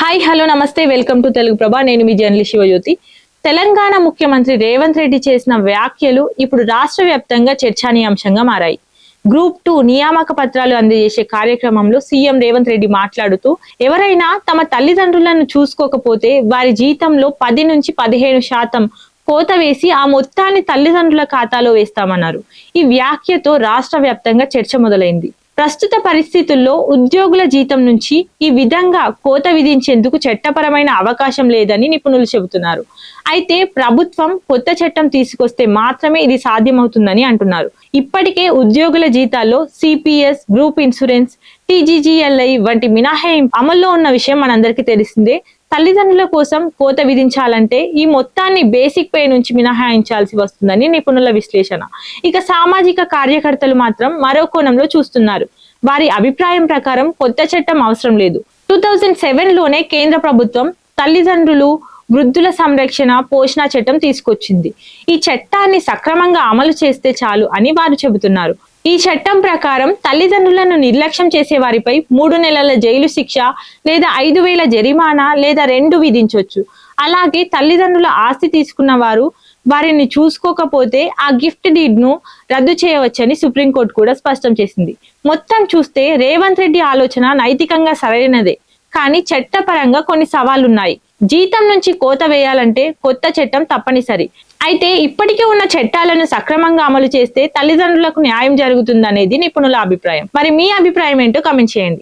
Hi hello నమస్తే welcome to Telugu ప్రభ. నేను మీ journalist Shivajyothi. Telangana ముఖ్యమంత్రి రేవంత్ రెడ్డి చేసిన వ్యాఖ్యలు ఇప్పుడు రాష్ట్ర వ్యాప్తంగా చర్చనీయాంశంగా మారాయి. గ్రూప్ 2 నియామక పత్రాలు అందజేసే కార్యక్రమంలో సీఎం రేవంత్ రెడ్డి మాట్లాడుతూ, ఎవరైనా తమ తల్లిదండ్రులను చూసుకోకపోతే వారి జీతంలో 10 నుంచి 15% కోత వేసి ఆ మొత్తాన్ని తల్లిదండ్రుల ఖాతాలో వేస్తామన్నారు. ఈ వ్యాఖ్యతో రాష్ట్ర వ్యాప్తంగా చర్చ మొదలైంది. ప్రస్తుత పరిస్థితుల్లో ఉద్యోగుల జీతం నుంచి ఈ విధంగా కోత విధించేందుకు చట్టపరమైన అవకాశం లేదని నిపుణులు చెబుతున్నారు. అయితే ప్రభుత్వం కొత్త చట్టం తీసుకొస్తే మాత్రమే ఇది సాధ్యమవుతుందని అంటున్నారు. ఇప్పటికే ఉద్యోగుల జీతాల్లో సిపిఎస్, గ్రూప్ ఇన్సూరెన్స్, టీజీజీఎల్ఐ వంటి మినహాయింపు అమల్లో ఉన్న విషయం మనందరికీ తెలిసిందే. తల్లిదండ్రుల కోసం కోత విధించాలంటే ఈ మొత్తాన్ని బేసిక్ పే నుంచి మినహాయించాల్సి వస్తుందని నిపుణుల విశ్లేషణ. ఇక సామాజిక కార్యకర్తలు మాత్రం మరో కోణంలో చూస్తున్నారు. వారి అభిప్రాయం ప్రకారం కొత్త చట్టం అవసరం లేదు. 2007లోనే కేంద్ర ప్రభుత్వం తల్లిదండ్రులు, వృద్ధుల సంరక్షణ, పోషణ చట్టం తీసుకొచ్చింది. ఈ చట్టాన్ని సక్రమంగా అమలు చేస్తే చాలు అని వారు చెబుతున్నారు. ఈ చట్టం ప్రకారం తల్లిదండ్రులను నిర్లక్ష్యం చేసే వారిపై 3 నెలల జైలు శిక్ష లేదా 5,000 జరిమానా లేదా 2 విధించవచ్చు. అలాగే తల్లిదండ్రుల ఆస్తి తీసుకున్న వారు వారిని చూసుకోకపోతే ఆ గిఫ్ట్ డీడ్ ను రద్దు చేయవచ్చని సుప్రీంకోర్టు కూడా స్పష్టం చేసింది. మొత్తం చూస్తే రేవంత్ రెడ్డి ఆలోచన నైతికంగా సరైనదే, కానీ చట్టపరంగా కొన్ని సవాళ్లున్నాయి. జీతం నుంచి కోత వేయాలంటే కొత్త చట్టం తప్పనిసరి. అయితే ఇప్పటికే ఉన్న చట్టాలను సక్రమంగా అమలు చేస్తే తల్లిదండ్రులకు న్యాయం జరుగుతుందనేది నిపుణుల అభిప్రాయం. మరి మీ అభిప్రాయం ఏంటో కామెంట్ చేయండి.